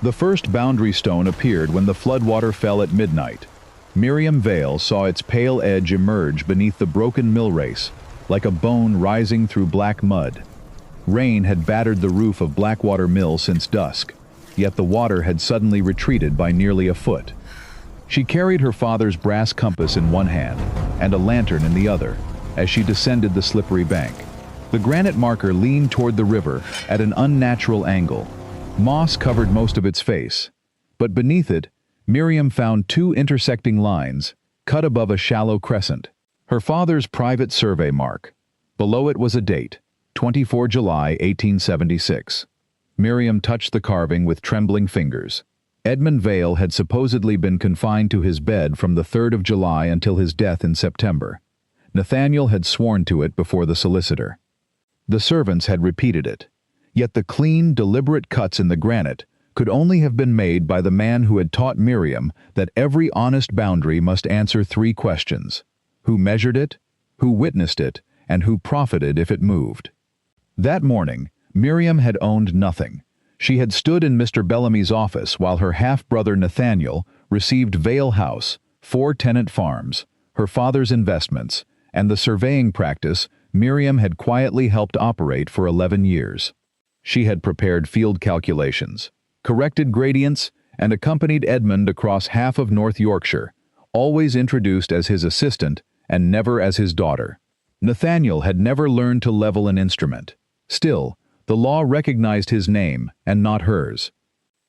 The first boundary stone appeared when the floodwater fell at midnight. Miriam Vale saw its pale edge emerge beneath the broken mill race, like a bone rising through black mud. Rain had battered the roof of Blackwater Mill since dusk, yet the water had suddenly retreated by nearly a foot. She carried her father's brass compass in one hand and a lantern in the other as she descended the slippery bank. The granite marker leaned toward the river at an unnatural angle. Moss covered most of its face, but beneath it, Miriam found two intersecting lines, cut above a shallow crescent. Her father's private survey mark. Below it was a date, 24 July 1876. Miriam touched the carving with trembling fingers. Edmund Vale had supposedly been confined to his bed from the 3rd of July until his death in September. Nathaniel had sworn to it before the solicitor. The servants had repeated it. Yet the clean, deliberate cuts in the granite could only have been made by the man who had taught Miriam that every honest boundary must answer 3 questions: who measured it, who witnessed it, and who profited if it moved. That morning, Miriam had owned nothing. She had stood in Mr. Bellamy's office while her half-brother Nathaniel received Vale House, 4 tenant farms, her father's investments, and the surveying practice Miriam had quietly helped operate for 11 years. She had prepared field calculations, corrected gradients, and accompanied Edmund across half of North Yorkshire, always introduced as his assistant and never as his daughter. Nathaniel had never learned to level an instrument. Still, the law recognized his name and not hers.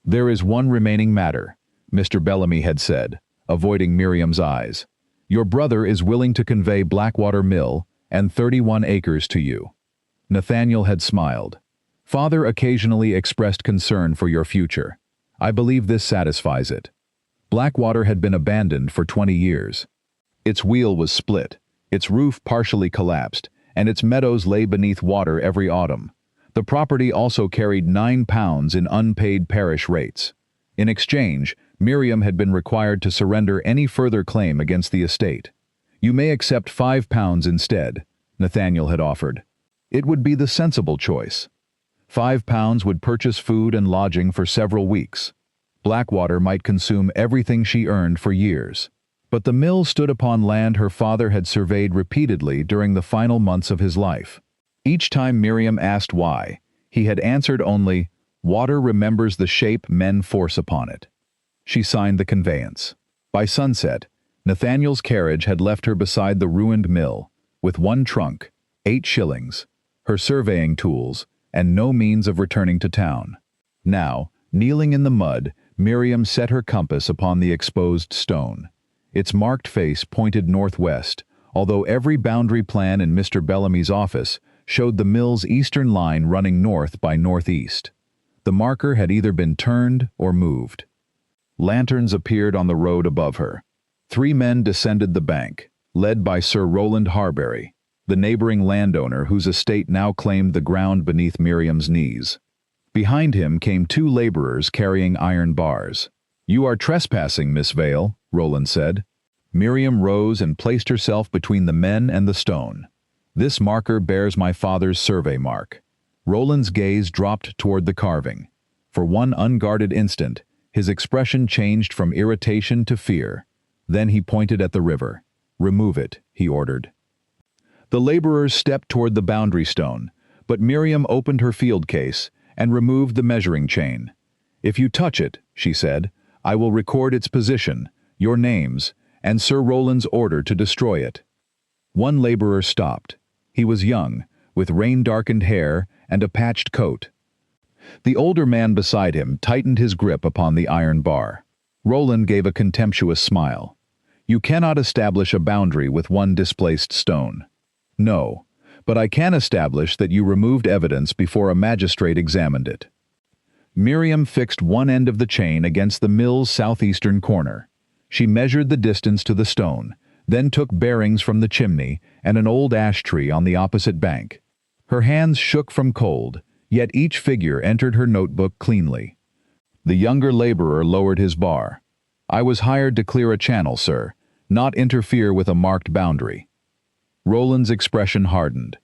"There is one remaining matter," Mr. Bellamy had said, avoiding Miriam's eyes. "Your brother is willing to convey Blackwater Mill and 31 acres to you." Nathaniel had smiled. "Father occasionally expressed concern for your future. I believe this satisfies it." Blackwater had been abandoned for 20 years. Its wheel was split, its roof partially collapsed, and its meadows lay beneath water every autumn. The property also carried £9 in unpaid parish rates. In exchange, Miriam had been required to surrender any further claim against the estate. "You may accept £5 instead," Nathaniel had offered. It would be the sensible choice. £5 would purchase food and lodging for several weeks. Blackwater might consume everything she earned for years. But the mill stood upon land her father had surveyed repeatedly during the final months of his life. Each time Miriam asked why, he had answered only, "Water remembers the shape men force upon it." She signed the conveyance. By sunset, Nathaniel's carriage had left her beside the ruined mill, with 1 trunk, 8 shillings, her surveying tools, and no means of returning to town. Now, kneeling in the mud, Miriam set her compass upon the exposed stone. Its marked face pointed northwest, although every boundary plan in Mr. Bellamy's office showed the mill's eastern line running north by northeast. The marker had either been turned or moved. Lanterns appeared on the road above her. 3 men descended the bank, led by Sir Rowland Harbury, the neighboring landowner whose estate now claimed the ground beneath Miriam's knees. Behind him came 2 laborers carrying iron bars. "You are trespassing, Miss Vale," Rowland said. Miriam rose and placed herself between the men and the stone. "This marker bears my father's survey mark." Rowland's gaze dropped toward the carving. For one unguarded instant, his expression changed from irritation to fear. Then he pointed at the river. "Remove it," he ordered. The laborers stepped toward the boundary stone, but Miriam opened her field case and removed the measuring chain. "If you touch it," she said, "I will record its position, your names, and Sir Rowland's order to destroy it." One laborer stopped. He was young, with rain-darkened hair and a patched coat. The older man beside him tightened his grip upon the iron bar. Rowland gave a contemptuous smile. "You cannot establish a boundary with 1 displaced stone." "No, but I can establish that you removed evidence before a magistrate examined it." Miriam fixed one end of the chain against the mill's southeastern corner. She measured the distance to the stone, then took bearings from the chimney and an old ash tree on the opposite bank. Her hands shook from cold, yet each figure entered her notebook cleanly. The younger laborer lowered his bar. "I was hired to clear a channel, sir, not interfere with a marked boundary." Rowland's expression hardened.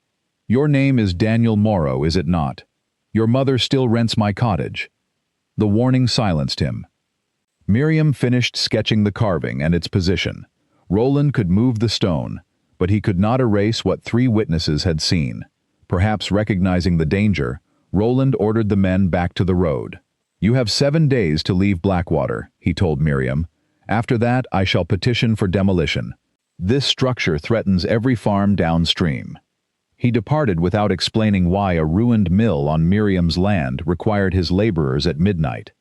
"Your name is Daniel Morrow, is it not? Your mother still rents my cottage." The warning silenced him. Miriam finished sketching the carving and its position. Roland could move the stone, but he could not erase what 3 witnesses had seen. Perhaps recognizing the danger, Roland ordered the men back to the road. "You have 7 days to leave Blackwater," he told Miriam. "After that, I shall petition for demolition. This structure threatens every farm downstream." He departed without explaining why a ruined mill on Miriam's land required his laborers at midnight.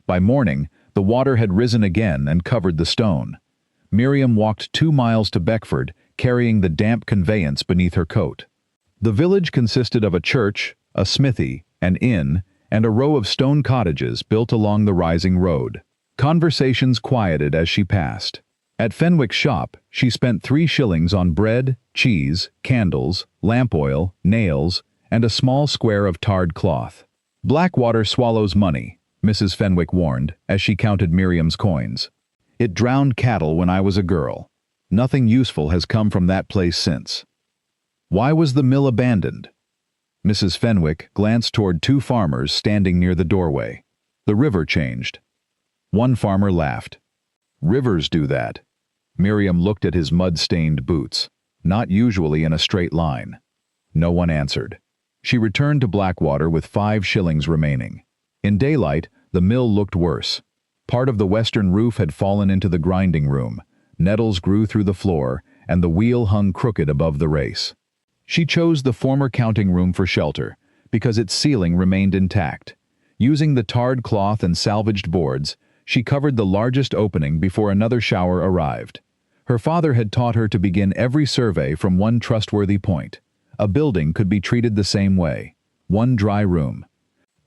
By morning, the water had risen again and covered the stone. Miriam walked 2 miles to Beckford, carrying the damp conveyance beneath her coat. The village consisted of a church, a smithy, an inn, and a row of stone cottages built along the rising road. Conversations quieted as she passed. At Fenwick's shop, she spent 3 shillings on bread, cheese, candles, lamp oil, nails, and a small square of tarred cloth. "Blackwater swallows money," Mrs. Fenwick warned, as she counted Miriam's coins. "It drowned cattle when I was a girl. Nothing useful has come from that place since." "Why was the mill abandoned?" Mrs. Fenwick glanced toward 2 farmers standing near the doorway. "The river changed." One farmer laughed. "Rivers do that." Miriam looked at his mud-stained boots, not usually in a straight line. No one answered. She returned to Blackwater with 5 shillings remaining. In daylight, the mill looked worse. Part of the western roof had fallen into the grinding room, nettles grew through the floor, and the wheel hung crooked above the race. She chose the former counting room for shelter, because its ceiling remained intact. Using the tarred cloth and salvaged boards, she covered the largest opening before another shower arrived. Her father had taught her to begin every survey from one trustworthy point. A building could be treated the same way. 1 dry room,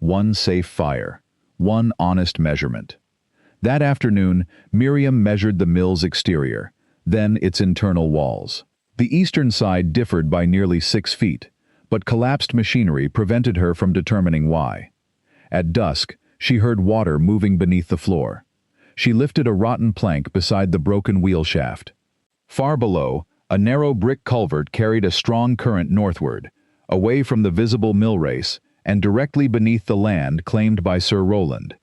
1 safe fire, 1 honest measurement. That afternoon, Miriam measured the mill's exterior, then its internal walls. The eastern side differed by nearly 6 feet, but collapsed machinery prevented her from determining why. At dusk, she heard water moving beneath the floor. She lifted a rotten plank beside the broken wheel shaft. Far below, a narrow brick culvert carried a strong current northward, away from the visible mill race, and directly beneath the land claimed by Sir Roland.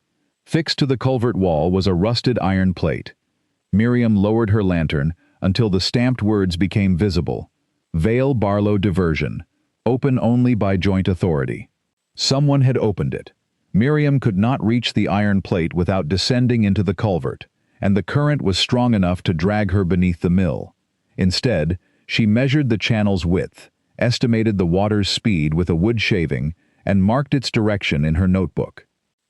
Fixed to the culvert wall was a rusted iron plate. Miriam lowered her lantern until the stamped words became visible. "Vale Barlow Diversion. Open only by joint authority." Someone had opened it. Miriam could not reach the iron plate without descending into the culvert, and the current was strong enough to drag her beneath the mill. Instead, she measured the channel's width, estimated the water's speed with a wood shaving, and marked its direction in her notebook.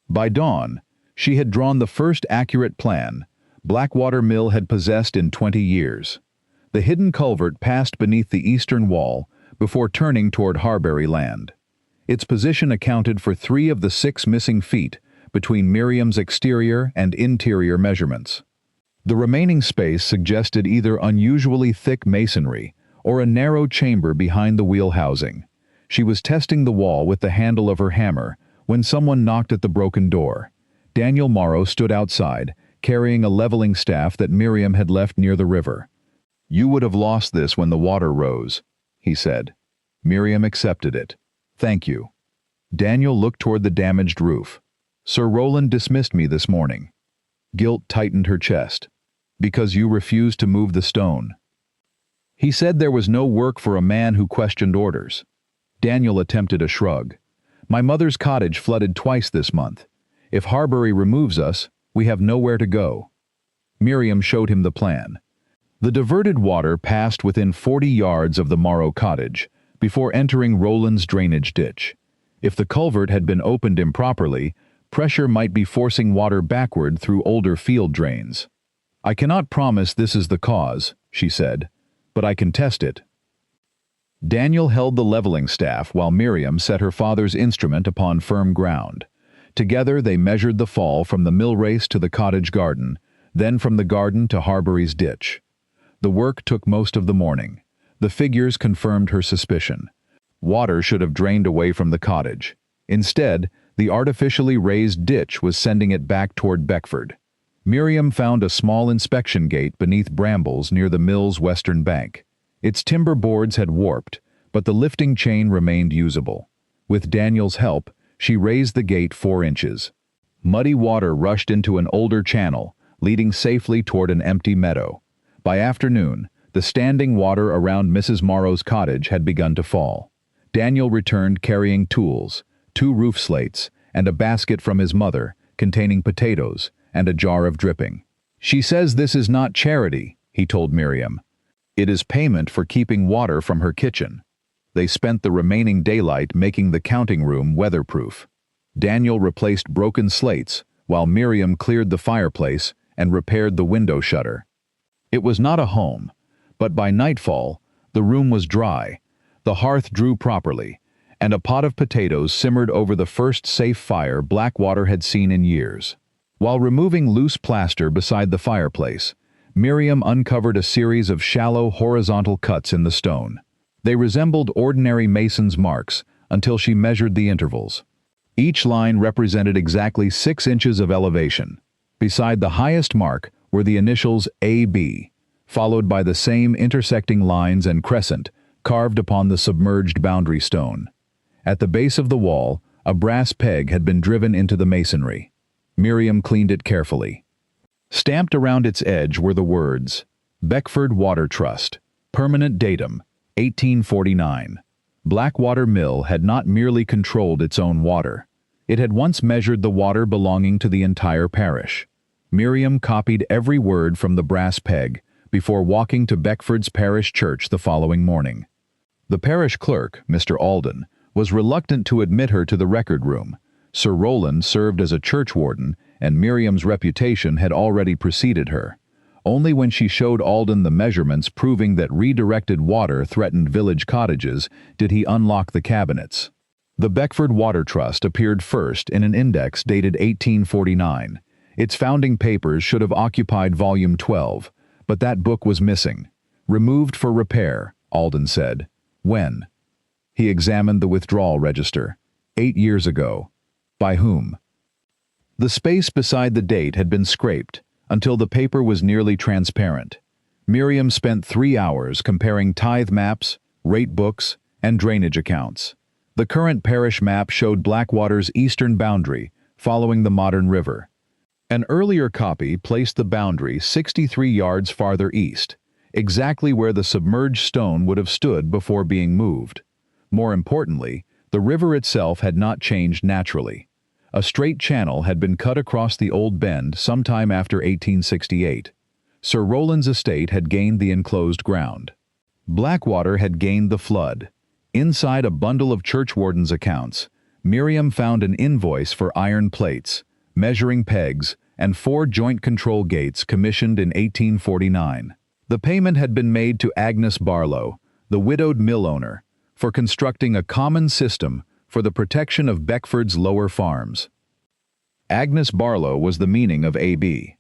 By dawn, she had drawn the first accurate plan Blackwater Mill had possessed in 20 years. The hidden culvert passed beneath the eastern wall before turning toward Harbury Land. Its position accounted for 3 of the 6 missing feet between Miriam's exterior and interior measurements. The remaining space suggested either unusually thick masonry or a narrow chamber behind the wheel housing. She was testing the wall with the handle of her hammer when someone knocked at the broken door. Daniel Morrow stood outside, carrying a leveling staff that Miriam had left near the river. "You would have lost this when the water rose," he said. Miriam accepted it. "Thank you." Daniel looked toward the damaged roof. "Sir Roland dismissed me this morning." Guilt tightened her chest. "Because you refused to move the stone." "He said there was no work for a man who questioned orders." Daniel attempted a shrug. "My mother's cottage flooded twice this month. If Harbury removes us, we have nowhere to go." Miriam showed him the plan. The diverted water passed within 40 yards of the Morrow cottage, before entering Roland's drainage ditch. If the culvert had been opened improperly, pressure might be forcing water backward through older field drains. "I cannot promise this is the cause," she said, "but I can test it." Daniel held the leveling staff while Miriam set her father's instrument upon firm ground. Together they measured the fall from the mill race to the cottage garden, then from the garden to Harbury's ditch. The work took most of the morning. The figures confirmed her suspicion. Water should have drained away from the cottage. Instead, the artificially raised ditch was sending it back toward Beckford. Miriam found a small inspection gate beneath brambles near the mill's western bank. Its timber boards had warped, but the lifting chain remained usable. With Daniel's help, she raised the gate 4 inches. Muddy water rushed into an older channel, leading safely toward an empty meadow. By afternoon, the standing water around Mrs. Morrow's cottage had begun to fall. Daniel returned carrying tools, 2 roof slates, and a basket from his mother, containing potatoes and a jar of dripping. "She says this is not charity," he told Miriam. "It is payment for keeping water from her kitchen." They spent the remaining daylight making the counting room weatherproof. Daniel replaced broken slates, while Miriam cleared the fireplace and repaired the window shutter. It was not a home, but by nightfall, the room was dry, the hearth drew properly, and a pot of potatoes simmered over the first safe fire Blackwater had seen in years. While removing loose plaster beside the fireplace, Miriam uncovered a series of shallow horizontal cuts in the stone. They resembled ordinary mason's marks until she measured the intervals. Each line represented exactly 6 inches of elevation. Beside the highest mark were the initials AB, followed by the same intersecting lines and crescent carved upon the submerged boundary stone. At the base of the wall, a brass peg had been driven into the masonry. Miriam cleaned it carefully. Stamped around its edge were the words, "Beckford Water Trust, permanent datum, 1849. Blackwater Mill had not merely controlled its own water. It had once measured the water belonging to the entire parish. Miriam copied every word from the brass peg before walking to Beckford's parish church the following morning. The parish clerk, Mr. Alden, was reluctant to admit her to the record room. Sir Rowland served as a churchwarden, and Miriam's reputation had already preceded her. Only when she showed Alden the measurements proving that redirected water threatened village cottages did he unlock the cabinets. The Beckford Water Trust appeared first in an index dated 1849. Its founding papers should have occupied volume 12, but that book was missing. "Removed for repair," Alden said. "When?" He examined the withdrawal register. 8 years ago. By whom? The space beside the date had been scraped until the paper was nearly transparent. Miriam spent 3 hours comparing tithe maps, rate books, and drainage accounts. The current parish map showed Blackwater's eastern boundary, following the modern river. An earlier copy placed the boundary 63 yards farther east, exactly where the submerged stone would have stood before being moved. More importantly, the river itself had not changed naturally. A straight channel had been cut across the old bend sometime after 1868. Sir Rowland's estate had gained the enclosed ground. Blackwater had gained the flood. Inside a bundle of churchwarden's accounts, Miriam found an invoice for iron plates, measuring pegs, and 4 joint control gates commissioned in 1849. The payment had been made to Agnes Barlow, the widowed mill owner, for constructing a common system for the protection of Beckford's lower farms. Agnes Barlow was the meaning of AB.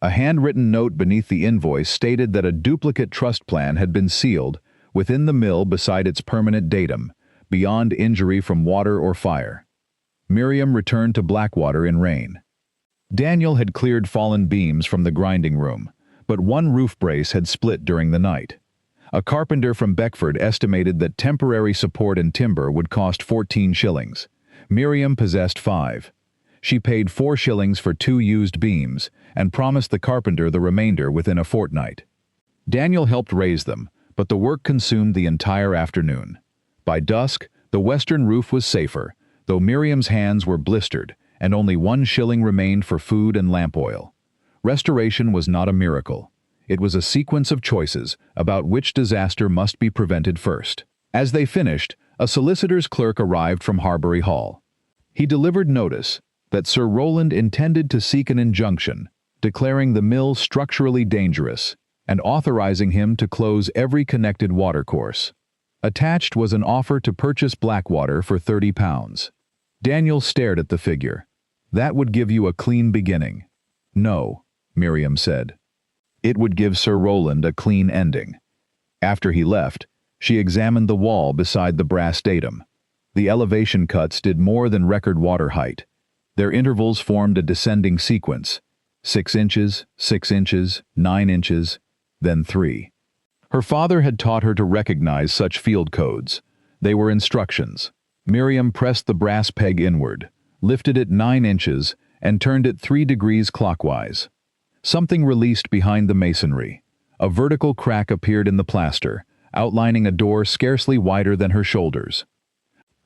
A handwritten note beneath the invoice stated that a duplicate trust plan had been sealed within the mill beside its permanent datum, beyond injury from water or fire. Miriam returned to Blackwater in rain. Daniel had cleared fallen beams from the grinding room, but one roof brace had split during the night. A carpenter from Beckford estimated that temporary support and timber would cost 14 shillings. Miriam possessed 5. She paid 4 shillings for 2 used beams and promised the carpenter the remainder within a fortnight. Daniel helped raise them, but the work consumed the entire afternoon. By dusk, the western roof was safer, though Miriam's hands were blistered, and only 1 shilling remained for food and lamp oil. Restoration was not a miracle. It was a sequence of choices about which disaster must be prevented first. As they finished, a solicitor's clerk arrived from Harbury Hall. He delivered notice that Sir Rowland intended to seek an injunction, declaring the mill structurally dangerous, and authorizing him to close every connected watercourse. Attached was an offer to purchase Blackwater for £30. Daniel stared at the figure. "That would give you a clean beginning." "No," Miriam said. "It would give Sir Rowland a clean ending." After he left, she examined the wall beside the brass datum. The elevation cuts did more than record water height. Their intervals formed a descending sequence: 6 inches, 6 inches, 9 inches, then 3. Her father had taught her to recognize such field codes. They were instructions. Miriam pressed the brass peg inward, lifted it 9 inches, and turned it 3 degrees clockwise. Something released behind the masonry. A vertical crack appeared in the plaster, outlining a door scarcely wider than her shoulders.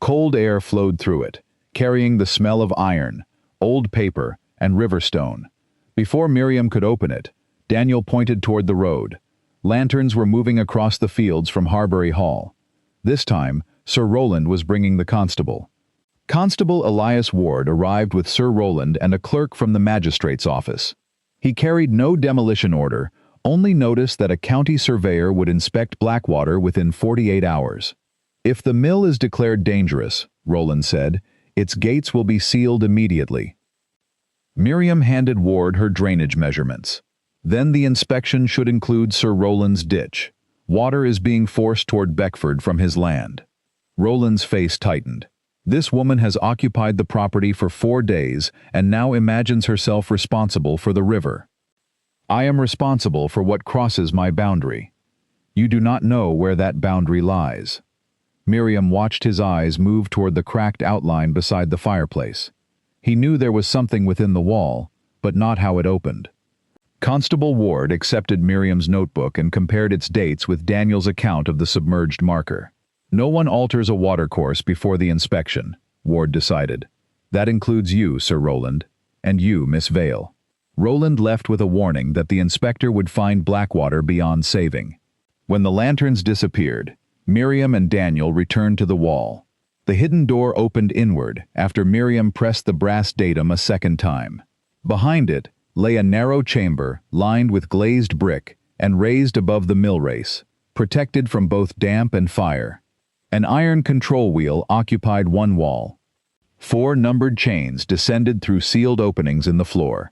Cold air flowed through it, carrying the smell of iron, old paper, and river stone. Before Miriam could open it, Daniel pointed toward the road. Lanterns were moving across the fields from Harbury Hall. This time, Sir Rowland was bringing the constable. Constable Elias Ward arrived with Sir Rowland and a clerk from the magistrate's office. He carried no demolition order, only notice that a county surveyor would inspect Blackwater within 48 hours. "If the mill is declared dangerous," Rowland said, "its gates will be sealed immediately." Miriam handed Ward her drainage measurements. "Then the inspection should include Sir Rowland's ditch. Water is being forced toward Beckford from his land." Rowland's face tightened. This woman has occupied the property for 4 days and now imagines herself responsible for the river. "I am responsible for what crosses my boundary. You do not know where that boundary lies." Miriam watched his eyes move toward the cracked outline beside the fireplace. He knew there was something within the wall, but not how it opened. Constable Ward accepted Miriam's notebook and compared its dates with Daniel's account of the submerged marker. "No one alters a watercourse before the inspection," Ward decided. "That includes you, Sir Rowland, and you, Miss Vale." Rowland left with a warning that the inspector would find Blackwater beyond saving. When the lanterns disappeared, Miriam and Daniel returned to the wall. The hidden door opened inward after Miriam pressed the brass datum a second time. Behind it lay a narrow chamber lined with glazed brick and raised above the mill race, protected from both damp and fire. An iron control wheel occupied one wall. 4 numbered chains descended through sealed openings in the floor.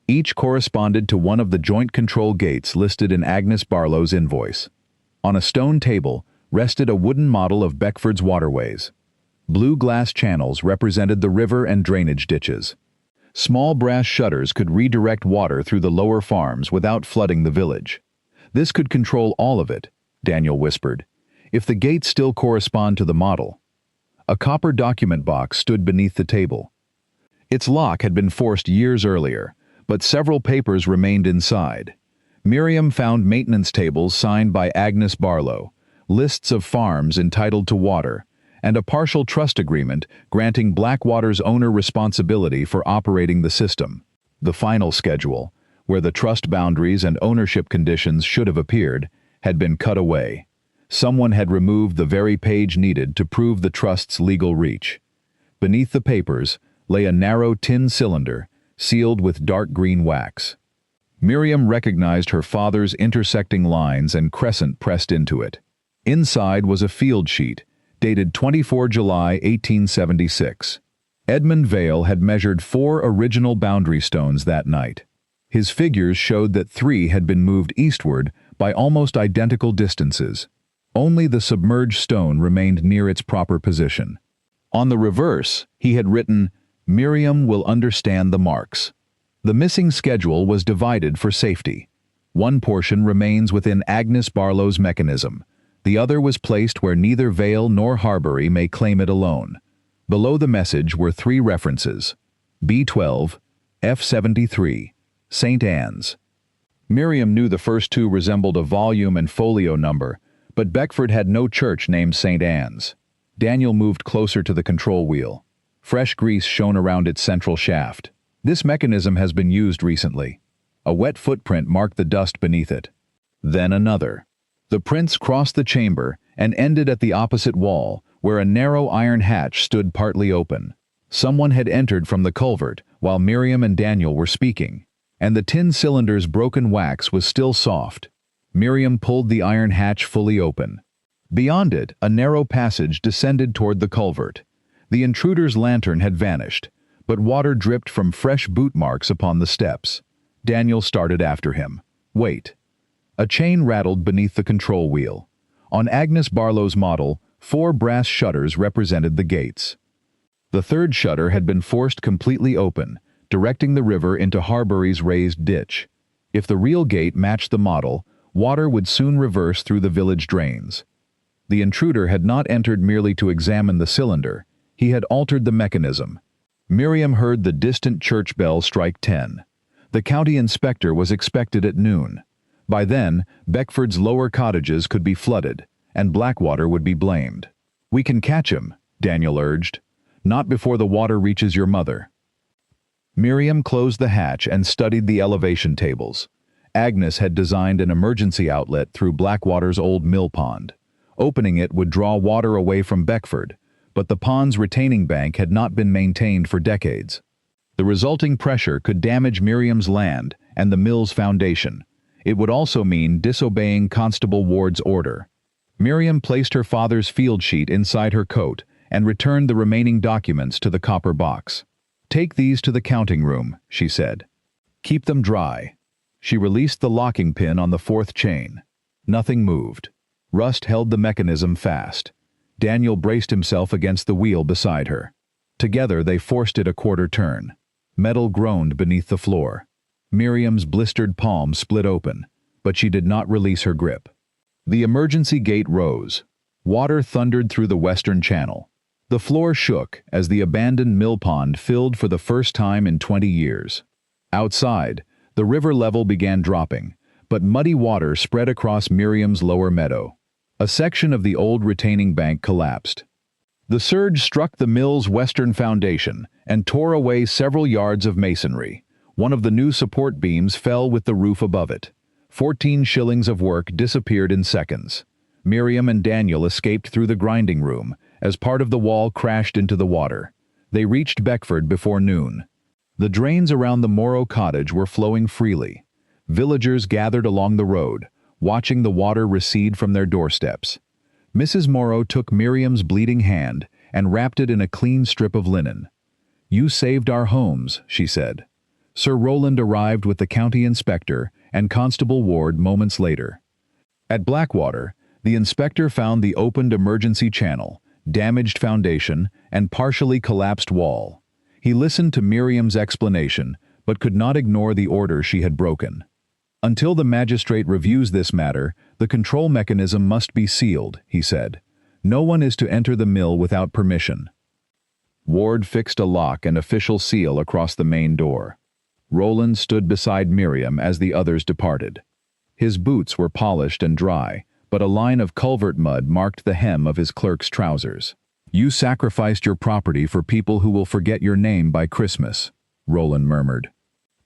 Each corresponded to one of the joint control gates listed in Agnes Barlow's invoice. On a stone table rested a wooden model of Beckford's waterways. Blue glass channels represented the river and drainage ditches. Small brass shutters could redirect water through the lower farms without flooding the village. "This could control all of it," Daniel whispered, "if the gates still correspond to the model." A copper document box stood beneath the table. Its lock had been forced years earlier, but several papers remained inside. Miriam found maintenance tables signed by Agnes Barlow, lists of farms entitled to water, and a partial trust agreement granting Blackwater's owner responsibility for operating the system. The final schedule, where the trust boundaries and ownership conditions should have appeared, had been cut away. Someone had removed the very page needed to prove the trust's legal reach. Beneath the papers lay a narrow tin cylinder, sealed with dark green wax. Miriam recognized her father's intersecting lines and crescent pressed into it. Inside was a field sheet, dated 24 July 1876. Edmund Vale had measured 4 original boundary stones that night. His figures showed that 3 had been moved eastward by almost identical distances. Only the submerged stone remained near its proper position. On the reverse, he had written, "Miriam will understand the marks." The missing schedule was divided for safety. One portion remains within Agnes Barlow's mechanism. The other was placed where neither Vale nor Harbury may claim it alone. Below the message were 3 references: B12, F73, St. Anne's. Miriam knew the first 2 resembled a volume and folio number, but Beckford had no church named St. Anne's. Daniel moved closer to the control wheel. Fresh grease shone around its central shaft. "This mechanism has been used recently." A wet footprint marked the dust beneath it. Then another. The prints crossed the chamber and ended at the opposite wall, where a narrow iron hatch stood partly open. Someone had entered from the culvert while Miriam and Daniel were speaking, and the tin cylinder's broken wax was still soft. Miriam pulled the iron hatch fully open. Beyond it, a narrow passage descended toward the culvert. The intruder's lantern had vanished, but water dripped from fresh boot marks upon the steps. Daniel started after him. "Wait." A chain rattled beneath the control wheel. On Agnes Barlow's model, 4 brass shutters represented the gates. The 3rd shutter had been forced completely open, directing the river into Harbury's raised ditch. If the real gate matched the model, water would soon reverse through the village drains. The intruder had not entered merely to examine the cylinder. He had altered the mechanism. Miriam heard the distant church bell strike 10. The county inspector was expected at noon. By then, Beckford's lower cottages could be flooded, and Blackwater would be blamed. "We can catch him," Daniel urged. "Not before the water reaches your mother." Miriam closed the hatch and studied the elevation tables. Agnes had designed an emergency outlet through Blackwater's old mill pond. Opening it would draw water away from Beckford, but the pond's retaining bank had not been maintained for decades. The resulting pressure could damage Miriam's land and the mill's foundation. It would also mean disobeying Constable Ward's order. Miriam placed her father's field sheet inside her coat and returned the remaining documents to the copper box. "Take these to the counting room," she said. "Keep them dry." She released the locking pin on the fourth chain. Nothing moved. Rust held the mechanism fast. Daniel braced himself against the wheel beside her. Together they forced it a quarter turn. Metal groaned beneath the floor. Miriam's blistered palm split open, but she did not release her grip. The emergency gate rose. Water thundered through the western channel. The floor shook as the abandoned mill pond filled for the first time in 20 years. Outside, the river level began dropping, but muddy water spread across Miriam's lower meadow. A section of the old retaining bank collapsed. The surge struck the mill's western foundation and tore away several yards of masonry. One of the new support beams fell with the roof above it. 14 shillings of work disappeared in seconds. Miriam and Daniel escaped through the grinding room as part of the wall crashed into the water. They reached Beckford before noon. The drains around the Morrow cottage were flowing freely. Villagers gathered along the road, watching the water recede from their doorsteps. Mrs. Morrow took Miriam's bleeding hand and wrapped it in a clean strip of linen. "You saved our homes," she said. Sir Rowland arrived with the county inspector and Constable Ward moments later. At Blackwater, the inspector found the opened emergency channel, damaged foundation, and partially collapsed wall. He listened to Miriam's explanation, but could not ignore the order she had broken. "Until the magistrate reviews this matter, the control mechanism must be sealed," he said. "No one is to enter the mill without permission." Ward fixed a lock and official seal across the main door. Rowland stood beside Miriam as the others departed. His boots were polished and dry, but a line of culvert mud marked the hem of his clerk's trousers. "You sacrificed your property for people who will forget your name by Christmas," Rowland murmured.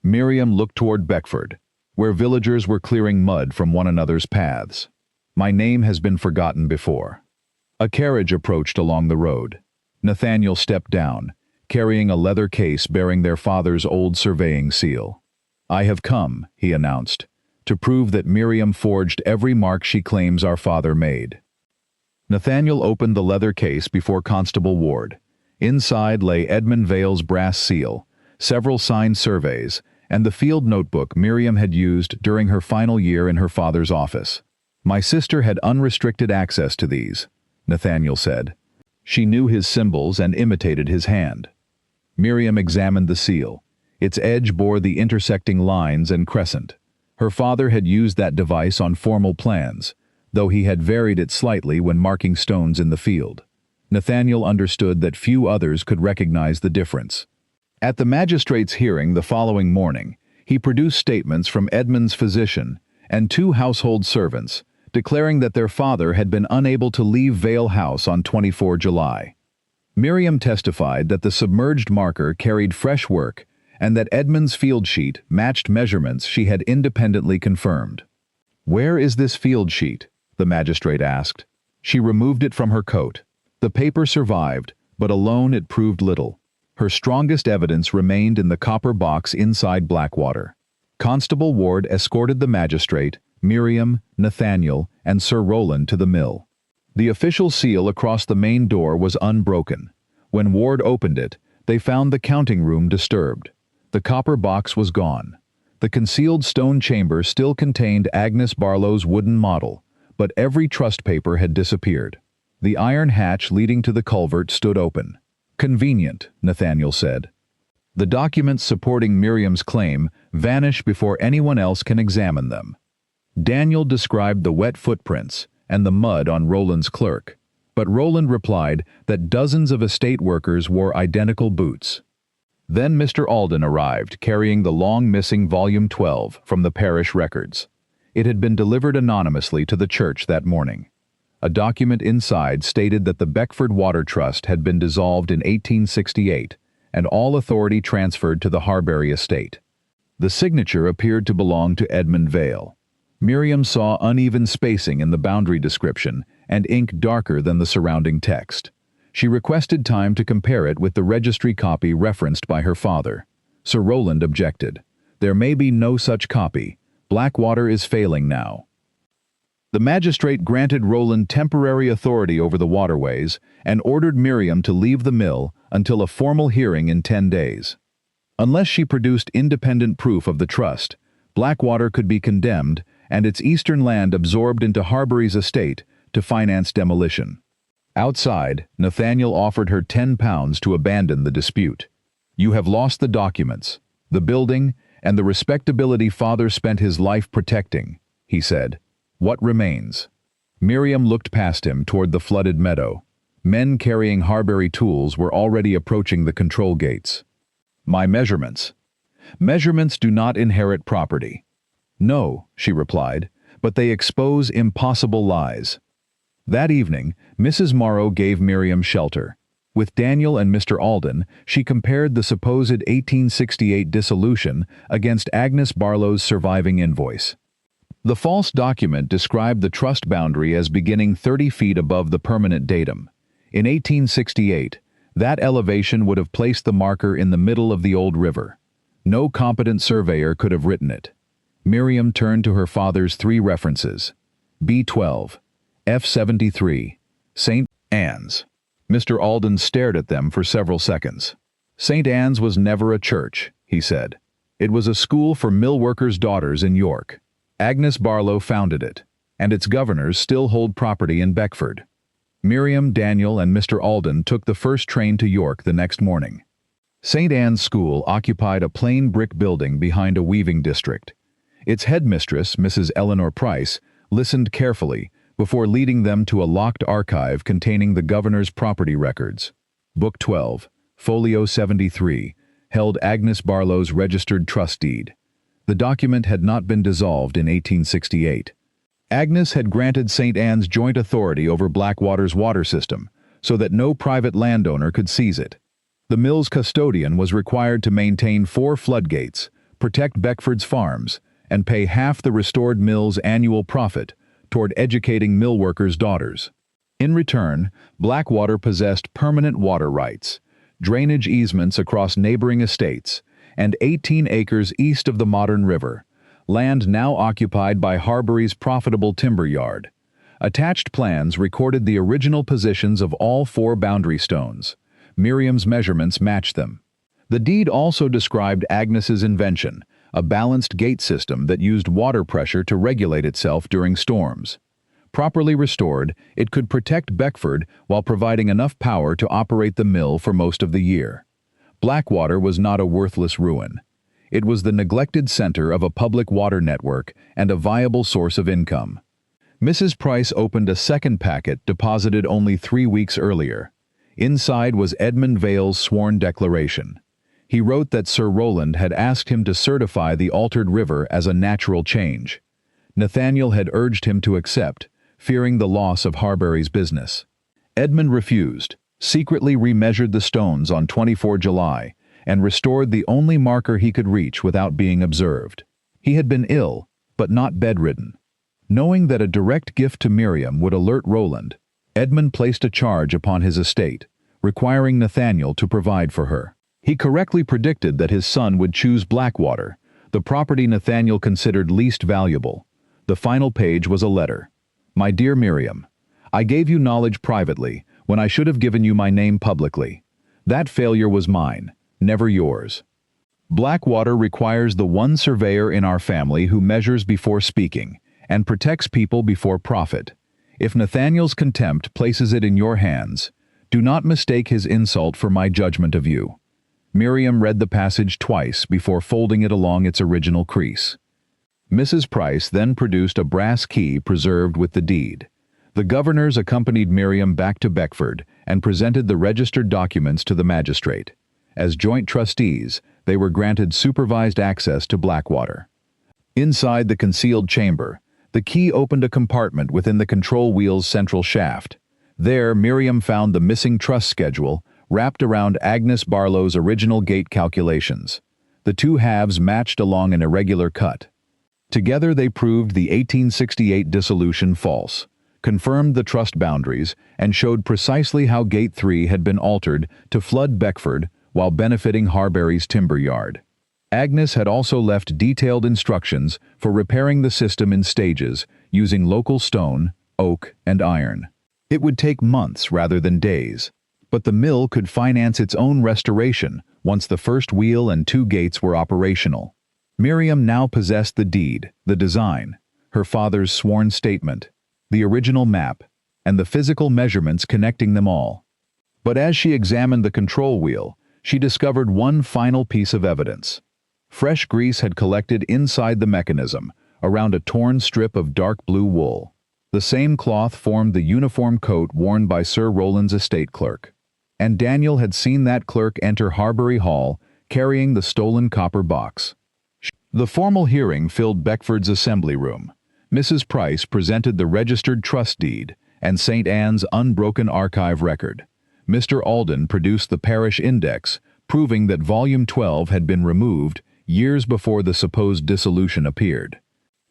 Miriam looked toward Beckford, where villagers were clearing mud from one another's paths. "My name has been forgotten before." A carriage approached along the road. Nathaniel stepped down, carrying a leather case bearing their father's old surveying seal. "I have come," he announced, "to prove that Miriam forged every mark she claims our father made." Nathaniel opened the leather case before Constable Ward. Inside lay Edmund Vale's brass seal, several signed surveys, and the field notebook Miriam had used during her final year in her father's office. "My sister had unrestricted access to these," Nathaniel said. "She knew his symbols and imitated his hand." Miriam examined the seal. Its edge bore the intersecting lines and crescent. Her father had used that device on formal plans, though he had varied it slightly when marking stones in the field. Nathaniel understood that few others could recognize the difference. At the magistrate's hearing the following morning, he produced statements from Edmund's physician and 2 household servants, declaring that their father had been unable to leave Vale House on 24 July. Miriam testified that the submerged marker carried fresh work and that Edmund's field sheet matched measurements she had independently confirmed. "Where is this field sheet?" the magistrate asked. She removed it from her coat. The paper survived, but alone it proved little. Her strongest evidence remained in the copper box inside Blackwater. Constable Ward escorted the magistrate, Miriam, Nathaniel, and Sir Rowland to the mill. The official seal across the main door was unbroken. When Ward opened it, they found the counting room disturbed. The copper box was gone. The concealed stone chamber still contained Agnes Barlow's wooden model, but every trust paper had disappeared. The iron hatch leading to the culvert stood open. "Convenient," Nathaniel said. "The documents supporting Miriam's claim vanish before anyone else can examine them." Daniel described the wet footprints and the mud on Rowland's clerk, but Rowland replied that dozens of estate workers wore identical boots. Then Mr. Alden arrived, carrying the long-missing Volume 12 from the parish records. It had been delivered anonymously to the church that morning. A document inside stated that the Beckford Water Trust had been dissolved in 1868 and all authority transferred to the Harbury estate. The signature appeared to belong to Edmund Vale. Miriam saw uneven spacing in the boundary description and ink darker than the surrounding text. She requested time to compare it with the registry copy referenced by her father. Sir Rowland objected. There may be no such copy. Blackwater is failing now. The magistrate granted Rowland temporary authority over the waterways and ordered Miriam to leave the mill until a formal hearing in 10 days. Unless she produced independent proof of the trust, Blackwater could be condemned and its eastern land absorbed into Harbury's estate to finance demolition. Outside, Nathaniel offered her £10 to abandon the dispute. You have lost the documents, the building, and the respectability father spent his life protecting, he said. What remains? Miriam looked past him toward the flooded meadow. Men carrying Harbury tools were already approaching the control gates. My measurements. Measurements do not inherit property. No, she replied, but they expose impossible lies. That evening, Mrs. Morrow gave Miriam shelter. With Daniel and Mr. Alden, she compared the supposed 1868 dissolution against Agnes Barlow's surviving invoice. The false document described the trust boundary as beginning 30 feet above the permanent datum. In 1868, that elevation would have placed the marker in the middle of the old river. No competent surveyor could have written it. Miriam turned to her father's 3 references: B12, F73, St. Anne's. Mr. Alden stared at them for several seconds. St. Anne's was never a church, he said. It was a school for mill workers' daughters in York. Agnes Barlow founded it, and its governors still hold property in Beckford. Miriam, Daniel, and Mr. Alden took the first train to York the next morning. St. Anne's School occupied a plain brick building behind a weaving district. Its headmistress, Mrs. Eleanor Price, listened carefully before leading them to a locked archive containing the governor's property records. Book 12, Folio 73, held Agnes Barlow's registered trust deed. The document had not been dissolved in 1868. Agnes had granted St. Anne's joint authority over Blackwater's water system, so that no private landowner could seize it. The mill's custodian was required to maintain 4 floodgates, protect Beckford's farms, and pay half the restored mill's annual profit toward educating mill workers' daughters. In return, Blackwater possessed permanent water rights, drainage easements across neighboring estates, and 18 acres east of the modern river, land now occupied by Harbury's profitable timber yard. Attached plans recorded the original positions of all 4 boundary stones. Miriam's measurements matched them. The deed also described Agnes's invention, a balanced gate system that used water pressure to regulate itself during storms. Properly restored, it could protect Beckford while providing enough power to operate the mill for most of the year. Blackwater was not a worthless ruin. It was the neglected center of a public water network and a viable source of income. Mrs. Price opened a second packet deposited only 3 weeks earlier. Inside was Edmund Vale's sworn declaration. He wrote that Sir Rowland had asked him to certify the altered river as a natural change. Nathaniel had urged him to accept, fearing the loss of Harbury's business. Edmund refused, secretly remeasured the stones on 24 July, and restored the only marker he could reach without being observed. He had been ill, but not bedridden. Knowing that a direct gift to Miriam would alert Rowland, Edmund placed a charge upon his estate, requiring Nathaniel to provide for her. He correctly predicted that his son would choose Blackwater, the property Nathaniel considered least valuable. The final page was a letter. My dear Miriam, I gave you knowledge privately when I should have given you my name publicly. That failure was mine, never yours. Blackwater requires the one surveyor in our family who measures before speaking and protects people before profit. If Nathaniel's contempt places it in your hands, do not mistake his insult for my judgment of you. Miriam read the passage twice before folding it along its original crease. Mrs. Price then produced a brass key preserved with the deed. The governors accompanied Miriam back to Beckford and presented the registered documents to the magistrate. As joint trustees, they were granted supervised access to Blackwater. Inside the concealed chamber, the key opened a compartment within the control wheel's central shaft. There, Miriam found the missing trust schedule wrapped around Agnes Barlow's original gate calculations. The two halves matched along an irregular cut. Together they proved the 1868 dissolution false, confirmed the trust boundaries, and showed precisely how Gate 3 had been altered to flood Beckford while benefiting Harbury's timber yard. Agnes had also left detailed instructions for repairing the system in stages using local stone, oak, and iron. It would take months rather than days, but the mill could finance its own restoration once the first wheel and 2 gates were operational. Miriam now possessed the deed, the design, her father's sworn statement, the original map, and the physical measurements connecting them all. But as she examined the control wheel, she discovered one final piece of evidence. Fresh grease had collected inside the mechanism, around a torn strip of dark blue wool. The same cloth formed the uniform coat worn by Sir Rowland's estate clerk. And Daniel had seen that clerk enter Harbury Hall carrying the stolen copper box. The formal hearing filled Beckford's assembly room. Mrs. Price presented the registered trust deed and St. Anne's unbroken archive record. Mr. Alden produced the parish index, proving that Volume 12 had been removed years before the supposed dissolution appeared.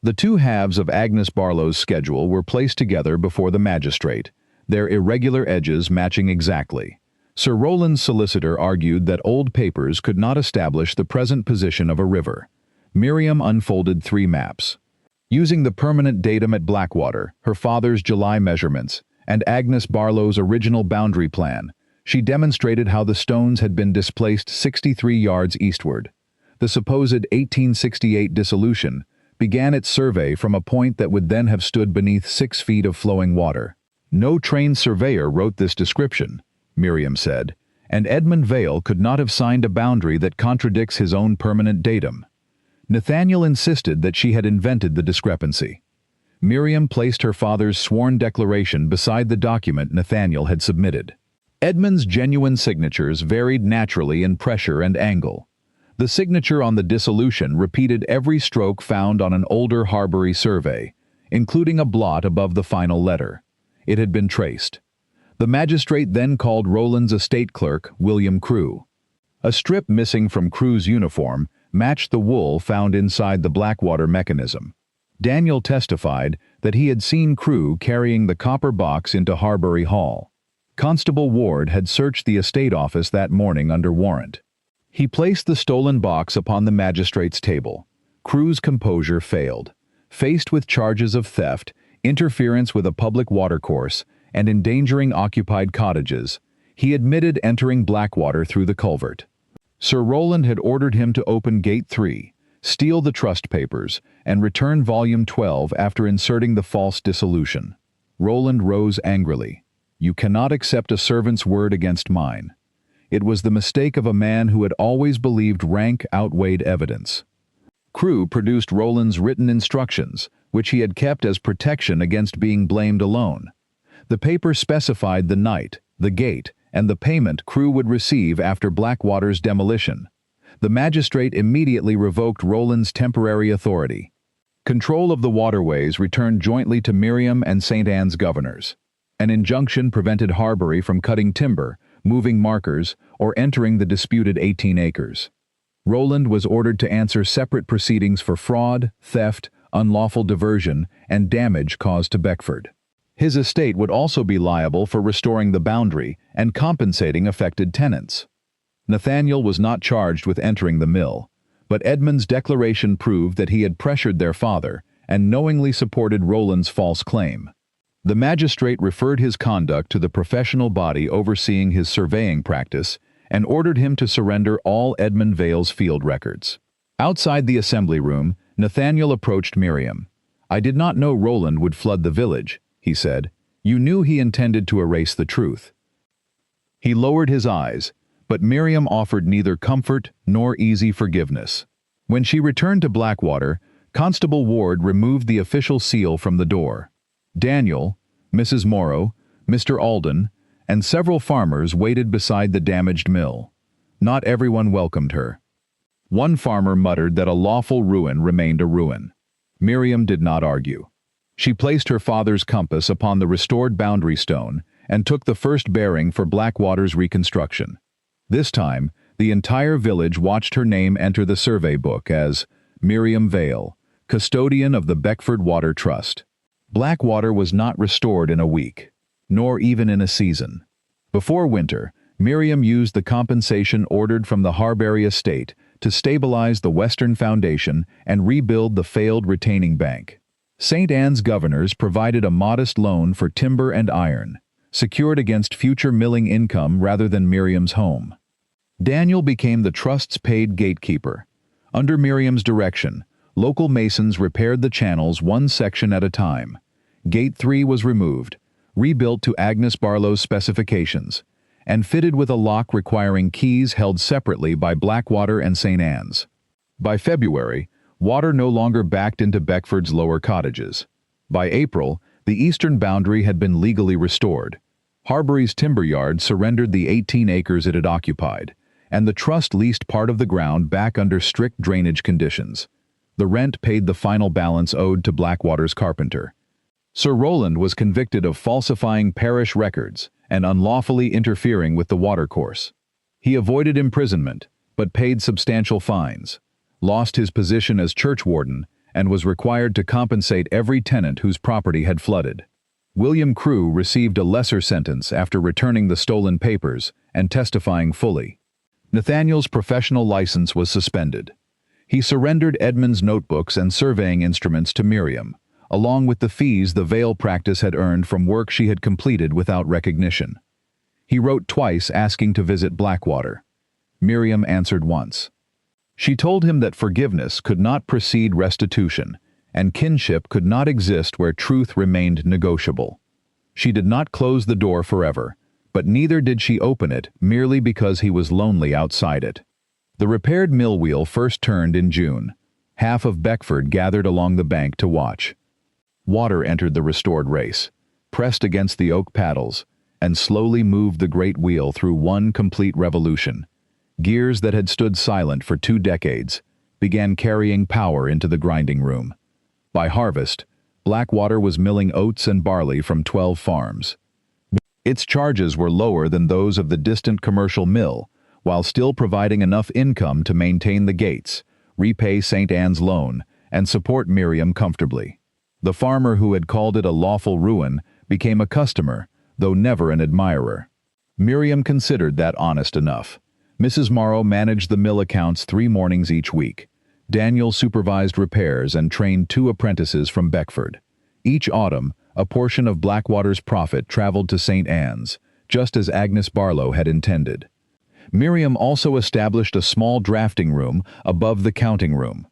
The 2 halves of Agnes Barlow's schedule were placed together before the magistrate, their irregular edges matching exactly. Sir Rowland's solicitor argued that old papers could not establish the present position of a river. Miriam unfolded 3 maps. Using the permanent datum at Blackwater, her father's July measurements, and Agnes Barlow's original boundary plan, she demonstrated how the stones had been displaced 63 yards eastward. The supposed 1868 dissolution began its survey from a point that would then have stood beneath 6 feet of flowing water. No trained surveyor wrote this description, Miriam said, and Edmund Vale could not have signed a boundary that contradicts his own permanent datum. Nathaniel insisted that she had invented the discrepancy. Miriam placed her father's sworn declaration beside the document Nathaniel had submitted. Edmund's genuine signatures varied naturally in pressure and angle. The signature on the dissolution repeated every stroke found on an older Harbury survey, including a blot above the final letter. It had been traced. The magistrate then called Rowland's estate clerk, William Crewe. A strip missing from Crewe's uniform matched the wool found inside the Blackwater mechanism. Daniel testified that he had seen Crewe carrying the copper box into Harbury Hall. Constable Ward had searched the estate office that morning under warrant. He placed the stolen box upon the magistrate's table. Crewe's composure failed. Faced with charges of theft, interference with a public watercourse, and endangering occupied cottages, he admitted entering Blackwater through the culvert. Sir Rowland had ordered him to open Gate 3, steal the trust papers, and return Volume 12 after inserting the false dissolution. Rowland rose angrily. "You cannot accept a servant's word against mine." It was the mistake of a man who had always believed rank outweighed evidence. Crewe produced Rowland's written instructions, which he had kept as protection against being blamed alone. The paper specified the night, the gate, and the payment Crewe would receive after Blackwater's demolition. The magistrate immediately revoked Rowland's temporary authority. Control of the waterways returned jointly to Miriam and St. Anne's governors. An injunction prevented Harbury from cutting timber, moving markers, or entering the disputed 18 acres. Rowland was ordered to answer separate proceedings for fraud, theft, unlawful diversion, and damage caused to Beckford. His estate would also be liable for restoring the boundary and compensating affected tenants. Nathaniel was not charged with entering the mill, but Edmund's declaration proved that he had pressured their father and knowingly supported Rowland's false claim. The magistrate referred his conduct to the professional body overseeing his surveying practice and ordered him to surrender all Edmund Vale's field records. Outside the assembly room, Nathaniel approached Miriam. "I did not know Rowland would flood the village," he said. "You knew he intended to erase the truth." He lowered his eyes, but Miriam offered neither comfort nor easy forgiveness. When she returned to Blackwater, Constable Ward removed the official seal from the door. Daniel, Mrs. Morrow, Mr. Alden, and several farmers waited beside the damaged mill. Not everyone welcomed her. One farmer muttered that a lawful ruin remained a ruin. Miriam did not argue. She placed her father's compass upon the restored boundary stone and took the first bearing for Blackwater's reconstruction. This time, the entire village watched her name enter the survey book as Miriam Vale, custodian of the Beckford Water Trust. Blackwater was not restored in a week, nor even in a season. Before winter, Miriam used the compensation ordered from the Harbury estate to stabilize the western foundation and rebuild the failed retaining bank. St. Anne's governors provided a modest loan for timber and iron, secured against future milling income rather than Miriam's home. Daniel became the trust's paid gatekeeper. Under Miriam's direction, local masons repaired the channels one section at a time. Gate 3 was removed, rebuilt to Agnes Barlow's specifications, and fitted with a lock requiring keys held separately by Blackwater and St. Anne's. By February, water no longer backed into Beckford's lower cottages. By April, the eastern boundary had been legally restored. Harbury's timber yard surrendered the 18 acres it had occupied, and the trust leased part of the ground back under strict drainage conditions. The rent paid the final balance owed to Blackwater's carpenter. Sir Roland was convicted of falsifying parish records and unlawfully interfering with the watercourse. He avoided imprisonment, but paid substantial fines, lost his position as churchwarden, and was required to compensate every tenant whose property had flooded. William Crewe received a lesser sentence after returning the stolen papers and testifying fully. Nathaniel's professional license was suspended. He surrendered Edmund's notebooks and surveying instruments to Miriam, along with the fees the Vale practice had earned from work she had completed without recognition. He wrote twice asking to visit Blackwater. Miriam answered once. She told him that forgiveness could not precede restitution, and kinship could not exist where truth remained negotiable. She did not close the door forever, but neither did she open it merely because he was lonely outside it. The repaired mill wheel first turned in June. Half of Beckford gathered along the bank to watch. Water entered the restored race, pressed against the oak paddles, and slowly moved the great wheel through one complete revolution. Gears that had stood silent for 2 decades began carrying power into the grinding room. By harvest, Blackwater was milling oats and barley from 12 farms. Its charges were lower than those of the distant commercial mill, while still providing enough income to maintain the gates, repay St. Anne's loan, and support Miriam comfortably. The farmer who had called it a lawful ruin became a customer, though never an admirer. Miriam considered that honest enough. Mrs. Morrow managed the mill accounts 3 mornings each week. Daniel supervised repairs and trained 2 apprentices from Beckford. Each autumn, a portion of Blackwater's profit traveled to St. Anne's, just as Agnes Barlow had intended. Miriam also established a small drafting room above the counting room.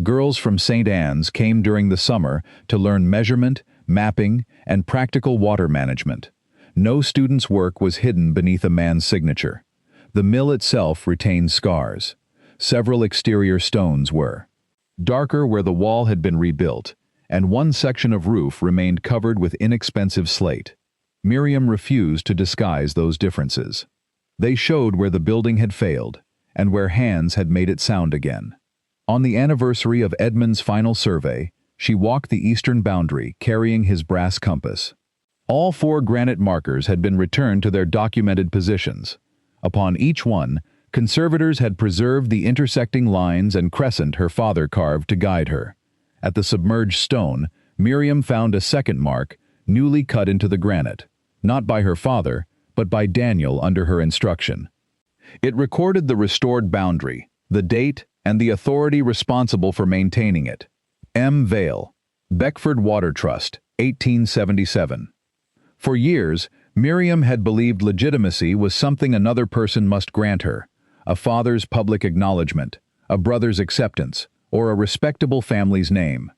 Girls from St. Anne's came during the summer to learn measurement, mapping, and practical water management. No student's work was hidden beneath a man's signature. The mill itself retained scars. Several exterior stones were darker where the wall had been rebuilt, and one section of roof remained covered with inexpensive slate. Miriam refused to disguise those differences. They showed where the building had failed, and where hands had made it sound again. On the anniversary of Edmund's final survey, she walked the eastern boundary carrying his brass compass. All 4 granite markers had been returned to their documented positions. Upon each one, conservators had preserved the intersecting lines and crescent her father carved to guide her. At the submerged stone, Miriam found a second mark, newly cut into the granite, not by her father, but by Daniel under her instruction. It recorded the restored boundary, the date, and the authority responsible for maintaining it. M. Vale, Beckford Water Trust, 1877. For years, Miriam had believed legitimacy was something another person must grant her, a father's public acknowledgement, a brother's acceptance, or a respectable family's name.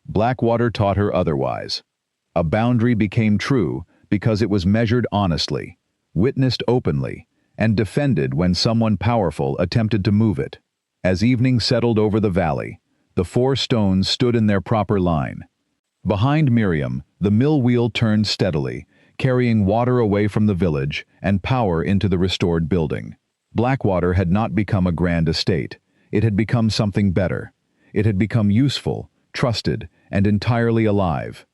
Blackwater taught her otherwise. A boundary became true because it was measured honestly, witnessed openly, and defended when someone powerful attempted to move it. As evening settled over the valley, the 4 stones stood in their proper line. Behind Miriam, the mill wheel turned steadily, carrying water away from the village and power into the restored building. Blackwater had not become a grand estate. It had become something better. It had become useful, trusted, and entirely alive.